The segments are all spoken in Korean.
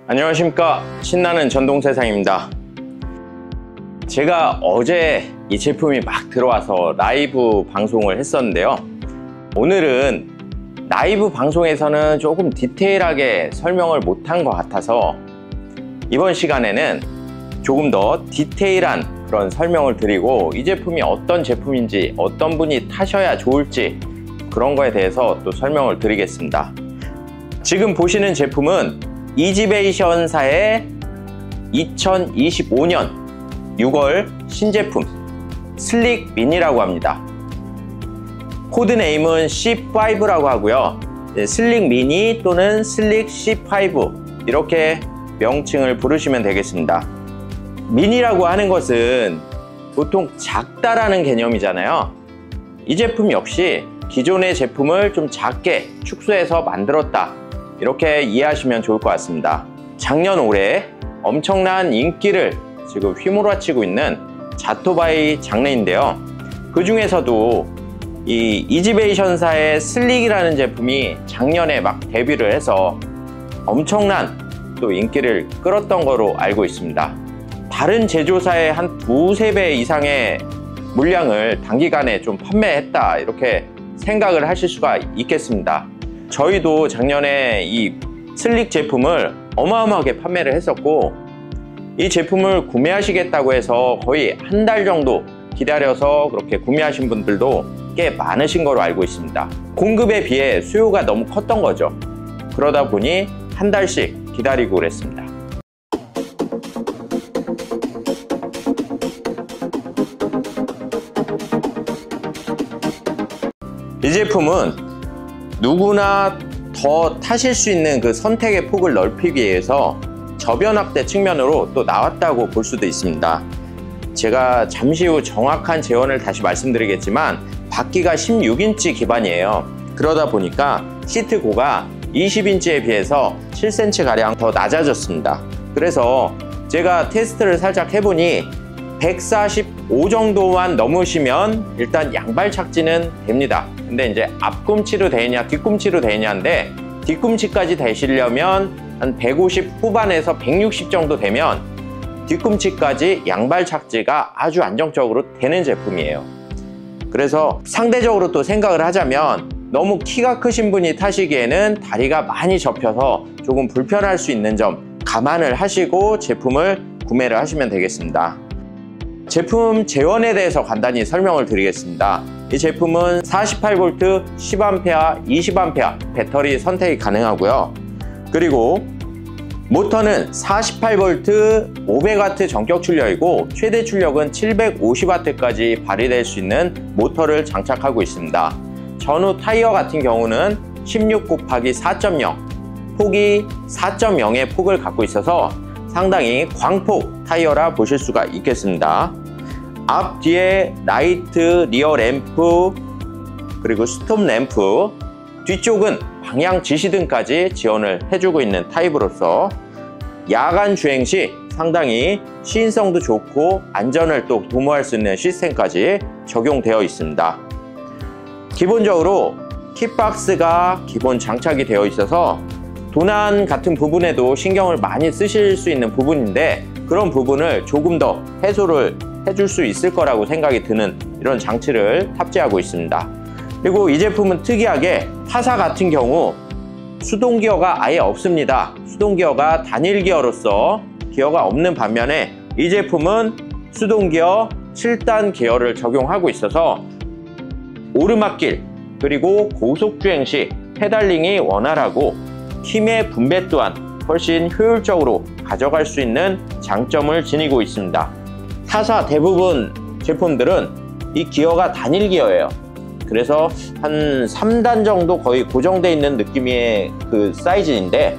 안녕하십니까, 신나는 전동세상입니다. 제가 어제 이 제품이 막 들어와서 라이브 방송을 했었는데요, 오늘은 라이브 방송에서는 조금 디테일하게 설명을 못한 것 같아서 이번 시간에는 조금 더 디테일한 그런 설명을 드리고, 이 제품이 어떤 제품인지, 어떤 분이 타셔야 좋을지 그런 거에 대해서 또 설명을 드리겠습니다. 지금 보시는 제품은 이지베이션사의 2025년 6월 신제품 슬릭 미니라고 합니다. 코드네임은 C5라고 하고요, 슬릭 미니 또는 슬릭 C5 이렇게 명칭을 부르시면 되겠습니다. 미니라고 하는 것은 보통 작다라는 개념이잖아요. 이 제품 역시 기존의 제품을 좀 작게 축소해서 만들었다, 이렇게 이해하시면 좋을 것 같습니다. 작년 올해 엄청난 인기를 지금 휘몰아치고 있는 자토바이 장르인데요, 그 중에서도 이 이지베이션사의 슬릭이라는 제품이 작년에 막 데뷔를 해서 엄청난 또 인기를 끌었던 거로 알고 있습니다. 다른 제조사의 한 두세 배 이상의 물량을 단기간에 좀 판매했다, 이렇게 생각을 하실 수가 있겠습니다. 저희도 작년에 이 슬릭 제품을 어마어마하게 판매를 했었고, 이 제품을 구매하시겠다고 해서 거의 한 달 정도 기다려서 그렇게 구매하신 분들도 꽤 많으신 거로 알고 있습니다. 공급에 비해 수요가 너무 컸던 거죠. 그러다 보니 한 달씩 기다리고 그랬습니다. 이 제품은 누구나 더 타실 수 있는 그 선택의 폭을 넓히기 위해서 저변 확대 측면으로 또 나왔다고 볼 수도 있습니다. 제가 잠시 후 정확한 재원을 다시 말씀드리겠지만 바퀴가 16인치 기반이에요. 그러다 보니까 시트 고가 20인치에 비해서 7cm가량 더 낮아졌습니다. 그래서 제가 테스트를 살짝 해보니 145 정도만 넘으시면 일단 양발 착지는 됩니다. 근데 이제 앞꿈치로 되냐 뒤꿈치로 되냐인데, 뒤꿈치까지 되시려면 한 150 후반에서 160 정도 되면 뒤꿈치까지 양발 착지가 아주 안정적으로 되는 제품이에요. 그래서 상대적으로 또 생각을 하자면 너무 키가 크신 분이 타시기에는 다리가 많이 접혀서 조금 불편할 수 있는 점 감안을 하시고 제품을 구매를 하시면 되겠습니다. 제품 재원에 대해서 간단히 설명을 드리겠습니다. 이 제품은 48V, 10A, 20A 배터리 선택이 가능하고요. 그리고 모터는 48V 500W 전격 출력이고 최대 출력은 750W까지 발휘될 수 있는 모터를 장착하고 있습니다. 전후 타이어 같은 경우는 16/4.0, 폭이 4.0의 폭을 갖고 있어서 상당히 광폭 타이어라 보실 수가 있겠습니다. 앞, 뒤에 라이트, 리어 램프, 그리고 스톱 램프, 뒤쪽은 방향 지시등까지 지원을 해주고 있는 타입으로서 야간 주행 시 상당히 시인성도 좋고 안전을 또 도모할 수 있는 시스템까지 적용되어 있습니다. 기본적으로 킥박스가 기본 장착이 되어 있어서 도난 같은 부분에도 신경을 많이 쓰실 수 있는 부분인데, 그런 부분을 조금 더 해소를 해줄 수 있을 거라고 생각이 드는 이런 장치를 탑재하고 있습니다. 그리고 이 제품은 특이하게 타사 같은 경우 수동 기어가 아예 없습니다. 수동 기어가 단일 기어로서 기어가 없는 반면에 이 제품은 수동 기어 7단 기어를 적용하고 있어서 오르막길 그리고 고속 주행 시 페달링이 원활하고 힘의 분배 또한 훨씬 효율적으로 가져갈 수 있는 장점을 지니고 있습니다. 타사 대부분 제품들은 이 기어가 단일 기어예요. 그래서 한 3단 정도 거의 고정되어 있는 느낌의 그 사이즈인데,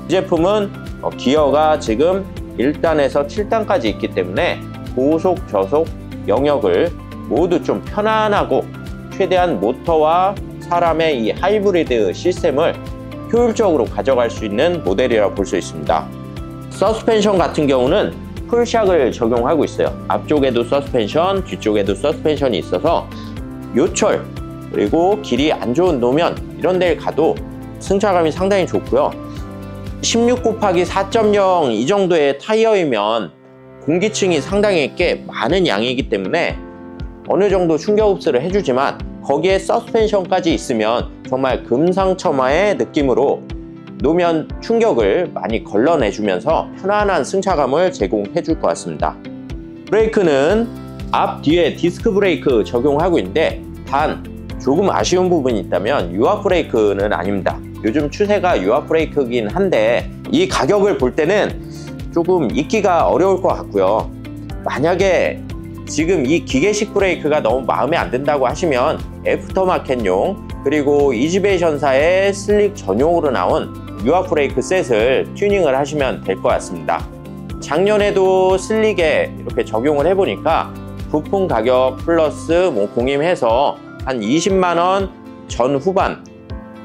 이 제품은 기어가 지금 1단에서 7단까지 있기 때문에 고속, 저속 영역을 모두 좀 편안하고 최대한 모터와 사람의 이 하이브리드 시스템을 효율적으로 가져갈 수 있는 모델이라고 볼 수 있습니다. 서스펜션 같은 경우는 풀샥을 적용하고 있어요. 앞쪽에도 서스펜션, 뒤쪽에도 서스펜션이 있어서 요철 그리고 길이 안 좋은 노면 이런 데를 가도 승차감이 상당히 좋고요. 16 곱하기 4.0 이 정도의 타이어이면 공기층이 상당히 꽤 많은 양이기 때문에 어느 정도 충격 흡수를 해주지만 거기에 서스펜션까지 있으면 정말 금상첨화의 느낌으로 노면 충격을 많이 걸러내주면서 편안한 승차감을 제공해 줄 것 같습니다. 브레이크는 앞, 뒤에 디스크 브레이크 적용하고 있는데 단 조금 아쉬운 부분이 있다면 유압 브레이크는 아닙니다. 요즘 추세가 유압 브레이크긴 한데 이 가격을 볼 때는 조금 잊기가 어려울 것 같고요. 만약에 지금 이 기계식 브레이크가 너무 마음에 안 든다고 하시면 애프터마켓용 그리고 이지베이션사의 슬릭 전용으로 나온 유압 브레이크 셋을 튜닝을 하시면 될 것 같습니다. 작년에도 슬릭에 이렇게 적용을 해보니까 부품 가격 플러스 공임해서 한 20만 원 전후반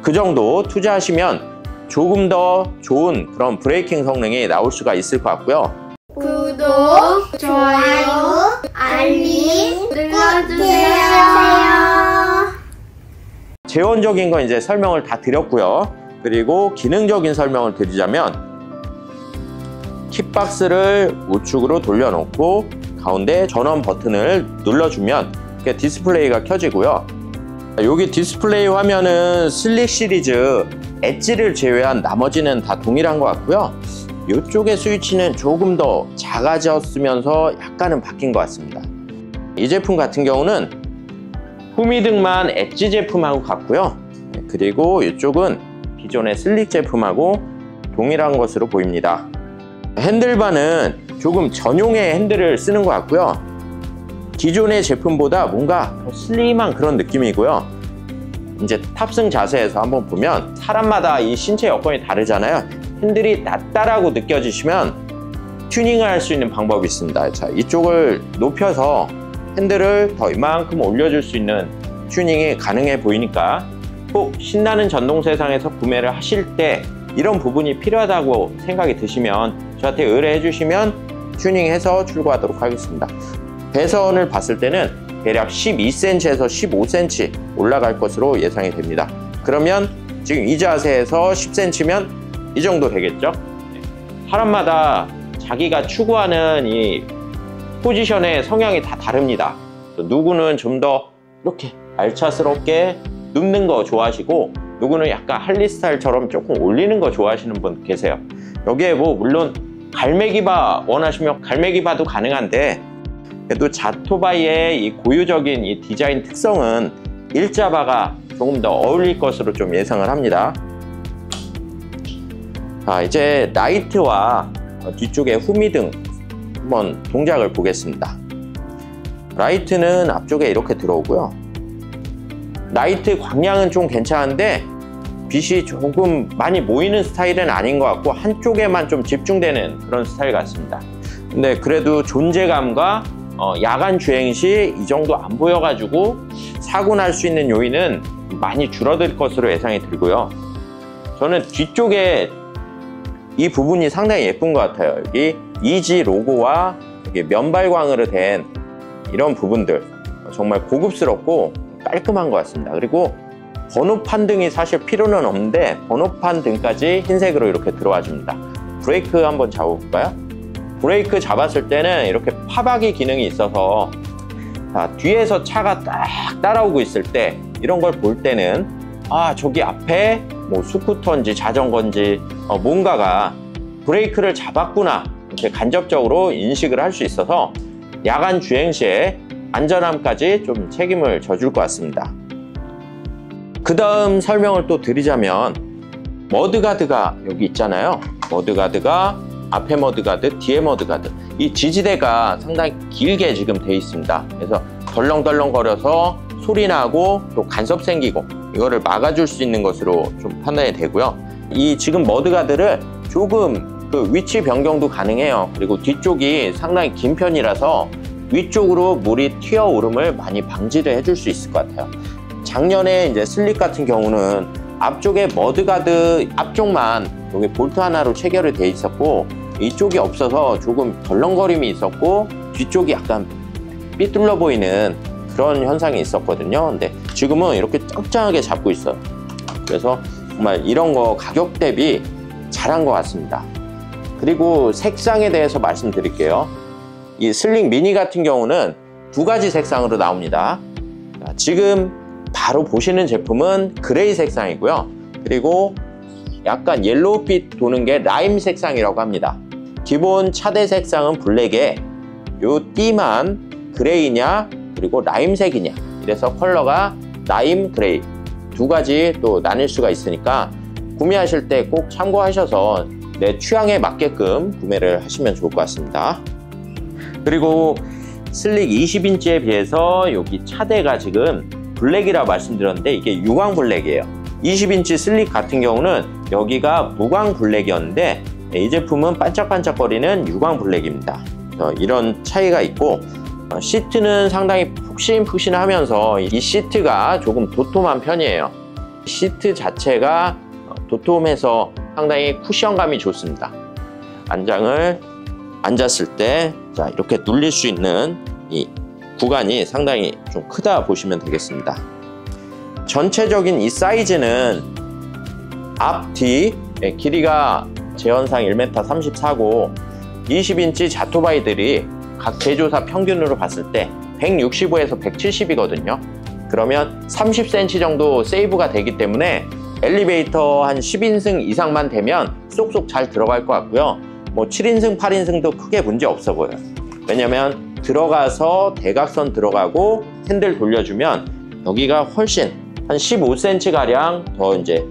그 정도 투자하시면 조금 더 좋은 그런 브레이킹 성능이 나올 수가 있을 것 같고요. 구독, 좋아요, 알림 눌러주세요. 재원적인 건 이제 설명을 다 드렸고요. 그리고 기능적인 설명을 드리자면 킥박스를 우측으로 돌려놓고 가운데 전원 버튼을 눌러주면 이렇게 디스플레이가 켜지고요. 여기 디스플레이 화면은 슬릭 시리즈 엣지를 제외한 나머지는 다 동일한 것 같고요. 이쪽의 스위치는 조금 더 작아졌으면서 약간은 바뀐 것 같습니다. 이 제품 같은 경우는 후미등만 엣지 제품하고 같고요. 그리고 이쪽은 기존의 슬릭 제품하고 동일한 것으로 보입니다. 핸들바는 조금 전용의 핸들을 쓰는 것 같고요. 기존의 제품보다 뭔가 더 슬림한 그런 느낌이고요. 이제 탑승 자세에서 한번 보면 사람마다 이 신체 여건이 다르잖아요. 핸들이 낮다라고 느껴지시면 튜닝을 할 수 있는 방법이 있습니다. 자, 이쪽을 높여서 핸들을 더 이만큼 올려줄 수 있는 튜닝이 가능해 보이니까 꼭 신나는 전동 세상에서 구매를 하실 때 이런 부분이 필요하다고 생각이 드시면 저한테 의뢰해 주시면 튜닝해서 출고하도록 하겠습니다. 배선을 봤을 때는 대략 12cm에서 15cm 올라갈 것으로 예상이 됩니다. 그러면 지금 이 자세에서 10cm면 이 정도 되겠죠? 사람마다 자기가 추구하는 이 포지션의 성향이 다 다릅니다. 누구는 좀 더 이렇게 알차스럽게 눕는 거 좋아하시고 누구는 약간 할리 스타일처럼 조금 올리는 거 좋아하시는 분 계세요. 여기에 뭐 물론 갈매기바 원하시면 갈매기바도 가능한데 그래도 자토바이의 이 고유적인 이 디자인 특성은 일자바가 조금 더 어울릴 것으로 좀 예상을 합니다. 자, 이제 라이트와 뒤쪽에 후미등 한번 동작을 보겠습니다. 라이트는 앞쪽에 이렇게 들어오고요. 라이트 광량은 좀 괜찮은데 빛이 조금 많이 모이는 스타일은 아닌 것 같고 한쪽에만 좀 집중되는 그런 스타일 같습니다. 근데 그래도 존재감과 야간 주행 시 이 정도 안 보여가지고 사고 날 수 있는 요인은 많이 줄어들 것으로 예상이 들고요. 저는 뒤쪽에 이 부분이 상당히 예쁜 것 같아요. 여기 이지 로고와 여기 면발광으로 된 이런 부분들 정말 고급스럽고 깔끔한 것 같습니다. 그리고 번호판 등이 사실 필요는 없는데 번호판 등까지 흰색으로 이렇게 들어와 줍니다. 브레이크 한번 잡아볼까요? 브레이크 잡았을 때는 이렇게 파박이 기능이 있어서 자, 뒤에서 차가 딱 따라오고 있을 때 이런 걸 볼 때는 아 저기 앞에 뭐 스쿠터인지 자전거인지 뭔가가 브레이크를 잡았구나 이렇게 간접적으로 인식을 할 수 있어서 야간 주행 시에 안전함까지 좀 책임을 져줄 것 같습니다. 그 다음 설명을 또 드리자면 머드가드가 여기 있잖아요. 머드가드가 앞에 머드가드, 뒤에 머드가드 이 지지대가 상당히 길게 지금 돼 있습니다. 그래서 덜렁덜렁 거려서 소리 나고 또 간섭 생기고 이거를 막아줄 수 있는 것으로 좀 판단이 되고요. 이 지금 머드가드를 조금 그 위치 변경도 가능해요. 그리고 뒤쪽이 상당히 긴 편이라서 위쪽으로 물이 튀어오름을 많이 방지를 해줄 수 있을 것 같아요. 작년에 이제 슬릭 같은 경우는 앞쪽에 머드가드 앞쪽만 여기 볼트 하나로 체결이 돼 있었고 이쪽이 없어서 조금 덜렁거림이 있었고 뒤쪽이 약간 삐뚤러 보이는 그런 현상이 있었거든요. 근데 지금은 이렇게 짱짱하게 잡고 있어요. 그래서 정말 이런 거 가격 대비 잘한 것 같습니다. 그리고 색상에 대해서 말씀드릴게요. 이 슬릭 미니 같은 경우는 두 가지 색상으로 나옵니다. 지금 바로 보시는 제품은 그레이 색상이고요. 그리고 약간 옐로우빛 도는 게 라임 색상이라고 합니다. 기본 차대 색상은 블랙에 요 띠만 그레이냐 그리고 라임색이냐, 이래서 컬러가 라임 그레이 두 가지 또 나뉠 수가 있으니까 구매하실 때 꼭 참고하셔서 내 취향에 맞게끔 구매를 하시면 좋을 것 같습니다. 그리고 슬릭 20인치에 비해서 여기 차대가 지금 블랙이라 말씀드렸는데 이게 유광 블랙이에요. 20인치 슬릭 같은 경우는 여기가 무광 블랙이었는데 이 제품은 반짝반짝거리는 유광 블랙입니다. 이런 차이가 있고, 시트는 상당히 푹신푹신하면서 이 시트가 조금 도톰한 편이에요. 시트 자체가 도톰해서 상당히 쿠션감이 좋습니다. 안장을 앉았을 때 자, 이렇게 눌릴 수 있는 이 구간이 상당히 좀 크다 보시면 되겠습니다. 전체적인 이 사이즈는 앞, 뒤 길이가 제헌상 1m34고 20인치 자토바이들이 각 제조사 평균으로 봤을 때 165에서 170이거든요. 그러면 30cm 정도 세이브가 되기 때문에 엘리베이터 한 10인승 이상만 되면 쏙쏙 잘 들어갈 것 같고요. 뭐 7인승, 8인승도 크게 문제 없어 보여요. 왜냐면 들어가서 대각선 들어가고 핸들 돌려주면 여기가 훨씬 한 15cm 가량 더 이제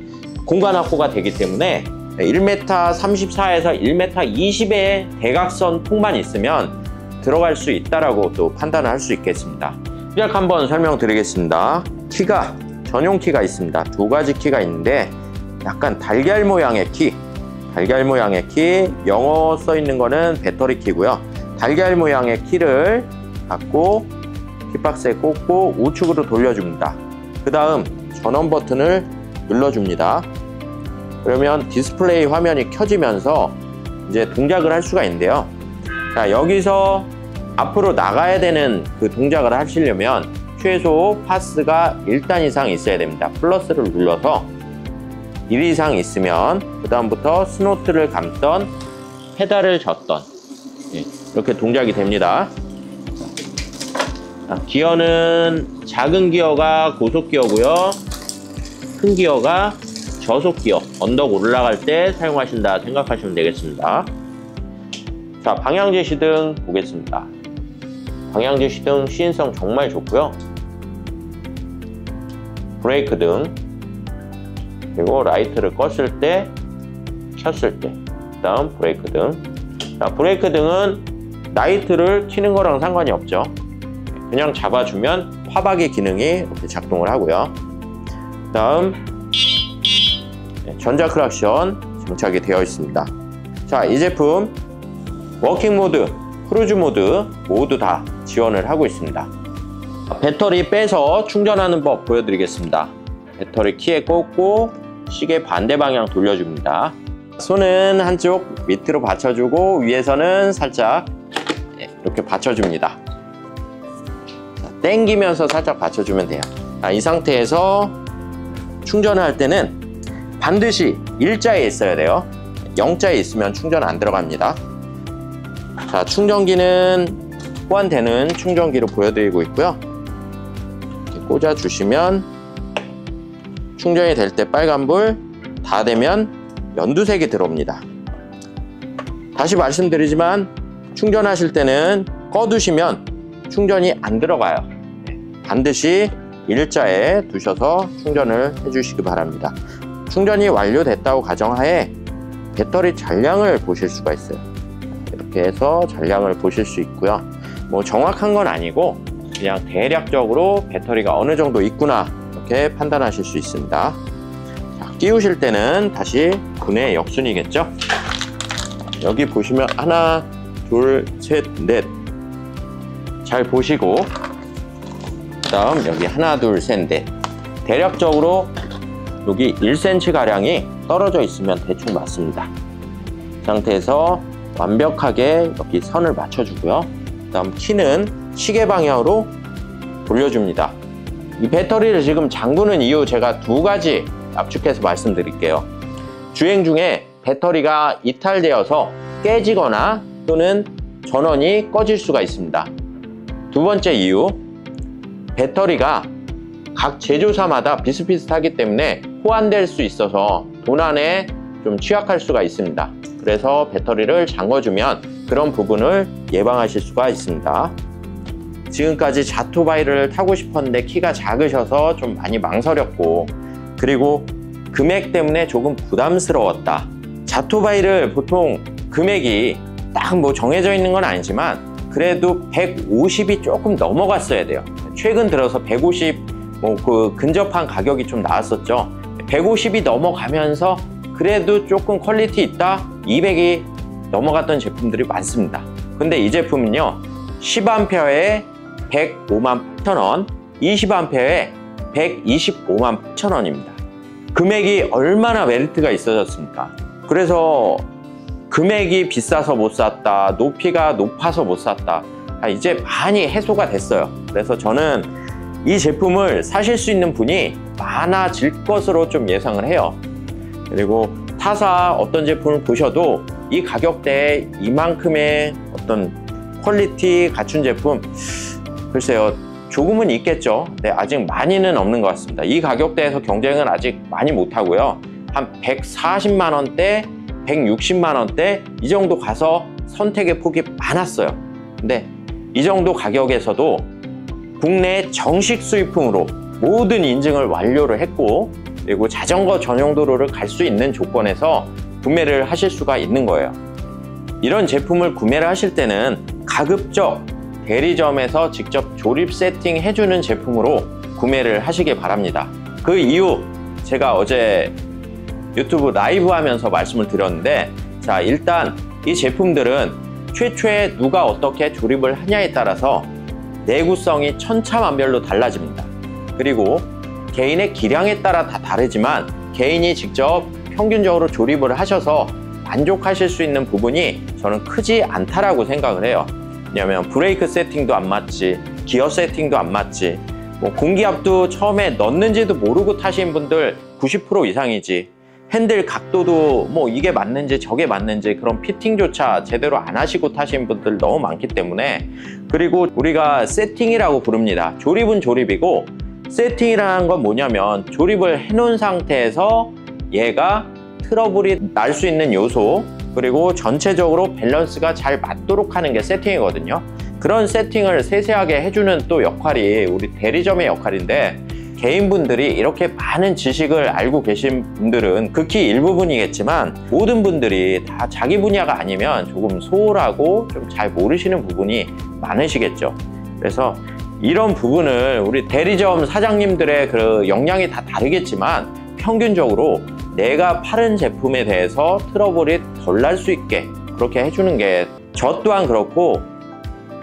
공간 확보가 되기 때문에 1m34에서 1m20의 대각선 폭만 있으면 들어갈 수 있다라고 또 판단을 할 수 있겠습니다. 시작 한번 설명드리겠습니다. 키가 전용 키가 있습니다. 두 가지 키가 있는데 약간 달걀 모양의 키, 영어 써 있는 거는 배터리 키고요. 달걀 모양의 키를 갖고 키박스에 꽂고 우측으로 돌려줍니다. 그 다음 전원 버튼을 눌러줍니다. 그러면 디스플레이 화면이 켜지면서 이제 동작을 할 수가 있는데요. 자, 여기서 앞으로 나가야 되는 그 동작을 하시려면 최소 파스가 1단 이상 있어야 됩니다. 플러스를 눌러서 1 이상 있으면 그 다음부터 스노트를 감던 페달을 젓던 이렇게 동작이 됩니다. 기어는 작은 기어가 고속 기어고요. 큰 기어가 저속 기어, 언덕 올라갈 때 사용하신다 생각하시면 되겠습니다. 자, 방향제 시등 보겠습니다. 방향제 시등 시인성 정말 좋고요. 브레이크 등, 그리고 라이트를 껐을 때, 켰을 때, 그 다음 브레이크 등. 자, 브레이크 등은 라이트를 켜는 거랑 상관이 없죠. 그냥 잡아주면 화박의 기능이 이렇게 작동을 하고요. 그 다음 전자 클락션 장착이 되어 있습니다. 자, 이 제품 워킹 모드, 크루즈 모드 모두 다 지원을 하고 있습니다. 배터리 빼서 충전하는 법 보여드리겠습니다. 배터리 키에 꽂고 시계 반대 방향 돌려줍니다. 손은 한쪽 밑으로 받쳐주고 위에서는 살짝 이렇게 받쳐줍니다. 당기면서 살짝 받쳐주면 돼요. 이 상태에서 충전을 할 때는 반드시 일자에 있어야 돼요. 0자에 있으면 충전 안 들어갑니다. 자, 충전기는 호환되는 충전기로 보여드리고 있고요. 이렇게 꽂아주시면 충전이 될 때 빨간불, 다 되면 연두색이 들어옵니다. 다시 말씀드리지만 충전하실 때는 꺼두시면 충전이 안 들어가요. 반드시 일자에 두셔서 충전을 해주시기 바랍니다. 충전이 완료됐다고 가정하에 배터리 잔량을 보실 수가 있어요. 이렇게 해서 잔량을 보실 수 있고요. 뭐 정확한 건 아니고 그냥 대략적으로 배터리가 어느 정도 있구나 이렇게 판단하실 수 있습니다. 자, 끼우실 때는 다시 분해 역순이겠죠. 여기 보시면 하나, 둘, 셋, 넷 잘 보시고 그 다음 여기 하나, 둘, 셋, 넷 대략적으로 여기 1cm 가량이 떨어져 있으면 대충 맞습니다. 이 상태에서 완벽하게 여기 선을 맞춰주고요. 그 다음 키는 시계 방향으로 돌려줍니다. 이 배터리를 지금 잠그는 이유 제가 두 가지 압축해서 말씀드릴게요. 주행 중에 배터리가 이탈되어서 깨지거나 또는 전원이 꺼질 수가 있습니다. 두 번째 이유, 배터리가 각 제조사마다 비슷비슷하기 때문에 호환될 수 있어서 도난에 좀 취약할 수가 있습니다. 그래서 배터리를 잠궈주면 그런 부분을 예방하실 수가 있습니다. 지금까지 자토바이를 타고 싶었는데 키가 작으셔서 좀 많이 망설였고, 그리고 금액 때문에 조금 부담스러웠다. 자토바이를 보통 금액이 딱 뭐 정해져 있는 건 아니지만 그래도 150이 조금 넘어갔어야 돼요. 최근 들어서 150 그 근접한 가격이 좀 나왔었죠. 150이 넘어가면서 그래도 조금 퀄리티 있다 200이 넘어갔던 제품들이 많습니다. 근데 이 제품은요 10A에 105만 8천원, 20A에 125만 8천원입니다. 금액이 얼마나 메리트가 있어졌습니까? 그래서 금액이 비싸서 못 샀다, 높이가 높아서 못 샀다, 이제 많이 해소가 됐어요. 그래서 저는 이 제품을 사실 수 있는 분이 많아질 것으로 좀 예상을 해요. 그리고 타사 어떤 제품을 보셔도 이 가격대에 이만큼의 어떤 퀄리티 갖춘 제품, 글쎄요 조금은 있겠죠. 근데 아직 많이는 없는 것 같습니다. 이 가격대에서 경쟁은 아직 많이 못하고요. 한 140만 원대, 160만 원대 이 정도 가서 선택의 폭이 많았어요. 근데 이 정도 가격에서도 국내 정식 수입품으로 모든 인증을 완료를 했고, 그리고 자전거 전용 도로를 갈 수 있는 조건에서 구매를 하실 수가 있는 거예요. 이런 제품을 구매를 하실 때는 가급적 대리점에서 직접 조립 세팅 해주는 제품으로 구매를 하시길 바랍니다. 그 이유 제가 어제 유튜브 라이브 하면서 말씀을 드렸는데, 자 일단 이 제품들은 최초에 누가 어떻게 조립을 하냐에 따라서 내구성이 천차만별로 달라집니다. 그리고 개인의 기량에 따라 다 다르지만 개인이 직접 평균적으로 조립을 하셔서 만족하실 수 있는 부분이 저는 크지 않다라고 생각을 해요. 왜냐면 브레이크 세팅도 안 맞지, 기어 세팅도 안 맞지, 공기압도 처음에 넣는지도 모르고 타신 분들 90% 이상이지, 핸들 각도도 이게 맞는지 저게 맞는지 그런 피팅조차 제대로 안 하시고 타신 분들 너무 많기 때문에, 그리고 우리가 세팅이라고 부릅니다. 조립은 조립이고 세팅이라는 건 뭐냐면 조립을 해놓은 상태에서 얘가 트러블이 날 수 있는 요소, 그리고 전체적으로 밸런스가 잘 맞도록 하는 게 세팅이거든요. 그런 세팅을 세세하게 해주는 또 역할이 우리 대리점의 역할인데, 개인분들이 이렇게 많은 지식을 알고 계신 분들은 극히 일부분이겠지만 모든 분들이 다 자기 분야가 아니면 조금 소홀하고 좀 잘 모르시는 부분이 많으시겠죠. 그래서 이런 부분을 우리 대리점 사장님들의 그 역량이 다 다르겠지만 평균적으로 내가 파는 제품에 대해서 트러블이 덜 날 수 있게 그렇게 해주는 게 저 또한 그렇고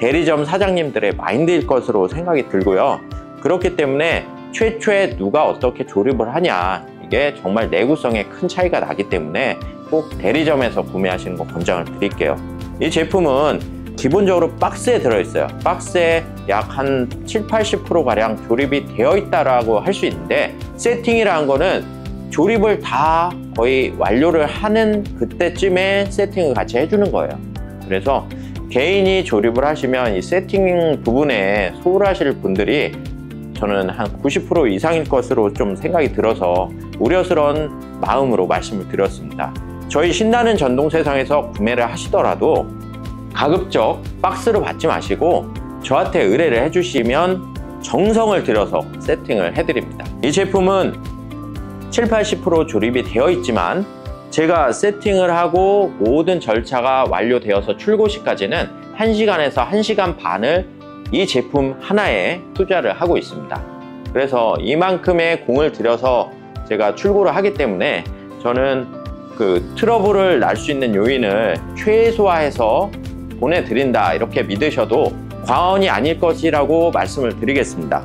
대리점 사장님들의 마인드일 것으로 생각이 들고요. 그렇기 때문에 최초에 누가 어떻게 조립을 하냐, 이게 정말 내구성에 큰 차이가 나기 때문에 꼭 대리점에서 구매하시는 거 권장을 드릴게요. 이 제품은 기본적으로 박스에 들어있어요. 박스에 약 한 70~80% 가량 조립이 되어 있다라고 할 수 있는데, 세팅이라는 거는 조립을 다 거의 완료를 하는 그때쯤에 세팅을 같이 해주는 거예요. 그래서 개인이 조립을 하시면 이 세팅 부분에 소홀하실 분들이 저는 한 90% 이상일 것으로 좀 생각이 들어서 우려스러운 마음으로 말씀을 드렸습니다. 저희 신나는 전동세상에서 구매를 하시더라도 가급적 박스로 받지 마시고 저한테 의뢰를 해주시면 정성을 들여서 세팅을 해드립니다. 이 제품은 70~80% 조립이 되어 있지만 제가 세팅을 하고 모든 절차가 완료되어서 출고 시까지는 1시간에서 1시간 반을 이 제품 하나에 투자를 하고 있습니다. 그래서 이만큼의 공을 들여서 제가 출고를 하기 때문에 저는 그 트러블을 날 수 있는 요인을 최소화해서 보내드린다, 이렇게 믿으셔도 과언이 아닐 것이라고 말씀을 드리겠습니다.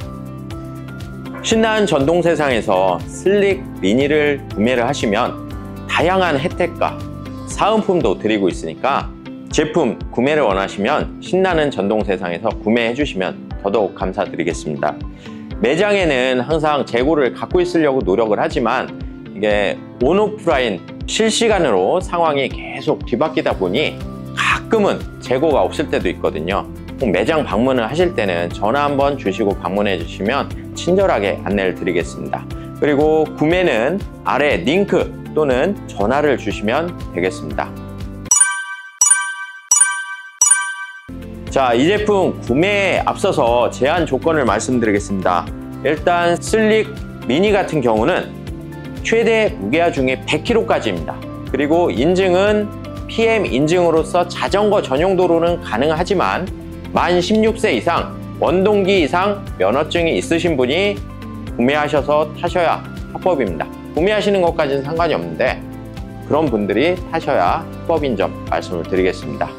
신나는 전동세상에서 슬릭 미니를 구매를 하시면 다양한 혜택과 사은품도 드리고 있으니까 제품 구매를 원하시면 신나는 전동세상에서 구매해 주시면 더더욱 감사드리겠습니다. 매장에는 항상 재고를 갖고 있으려고 노력을 하지만 이게 온오프라인 실시간으로 상황이 계속 뒤바뀌다 보니 가끔은 재고가 없을 때도 있거든요. 꼭 매장 방문을 하실 때는 전화 한번 주시고 방문해 주시면 친절하게 안내를 드리겠습니다. 그리고 구매는 아래 링크 또는 전화를 주시면 되겠습니다. 자, 이 제품 구매에 앞서서 제한 조건을 말씀드리겠습니다. 일단 슬릭 미니 같은 경우는 최대 무게하중이 100kg까지입니다. 그리고 인증은 PM 인증으로서 자전거 전용도로는 가능하지만 만 16세 이상 원동기 이상 면허증이 있으신 분이 구매하셔서 타셔야 합법입니다. 구매하시는 것까지는 상관이 없는데 그런 분들이 타셔야 합법인 점 말씀을 드리겠습니다.